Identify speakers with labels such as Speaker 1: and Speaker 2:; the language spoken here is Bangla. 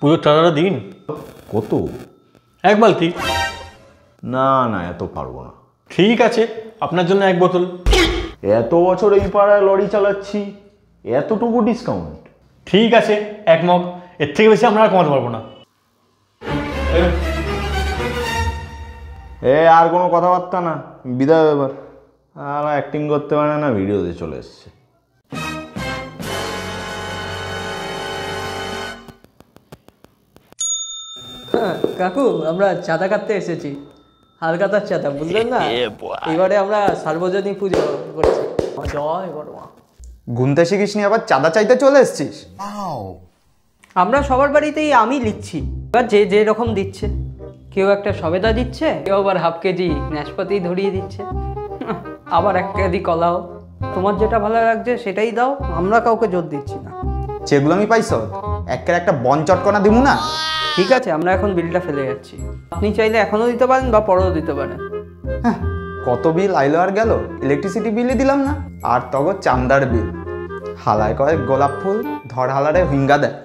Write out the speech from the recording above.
Speaker 1: পুজোর চাঁদাটা দিন।
Speaker 2: কত?
Speaker 1: 1 বালতি।
Speaker 2: না না, এত পারবো না।
Speaker 1: ঠিক আছে, আপনার জন্য 1 বোতল।
Speaker 2: এত বছর এই পাড়ায় লরি চালাচ্ছি, এতটুকু ডিসকাউন্ট?
Speaker 1: ঠিক আছে, 1 মগ। এর থেকে বেশি আমরা আর কমাতে পারবো না।
Speaker 2: আর কোনো কথাবার্তা না, বিদায় ব্যাপার। আর অ্যাক্টিং করতে পারে না, ভিডিওতে চলে এসছে।
Speaker 3: কাকু, আমরা চাঁদা কাটতে এসেছি, হালকাতার চাঁদা, বুঝলেন না? এবারে আমরা সার্বজনীন পুজো করছি। জয় বড়মা।
Speaker 4: গুনতে শিখিসনি, আবার চাঁদা চাইতে চলে এসছিস?
Speaker 3: আমরা সবার বাড়িতেই আমি লিখছি, এবার যে যে রকম দিচ্ছে। কেউ একটা সবেদা দিচ্ছে, কেউ আবার হাফ কেজি নাশপাতি ধরিয়ে দিচ্ছে, আবার 1 কেজি কলাও। তোমার যেটা ভালো লাগছে সেটাই দাও, আমরা কাউকে জোর দিচ্ছি না।
Speaker 4: যেগুলো আমি পাইছ একের একটা বন চটকনা দিমু না।
Speaker 3: ঠিক আছে, আমরা এখন বিলটা ফেলে যাচ্ছি। আপনি চাইলে এখনও দিতে পারেন বা পরেও দিতে পারেন।
Speaker 4: হ্যাঁ, কত বিল আইলো আর গেল, ইলেকট্রিসিটি বিলই দিলাম না। আর তগো চান্দার বিল, হালায় কয়েক গোলাপ ফুল, ধর হালারে হুইঙ্গা দেয়।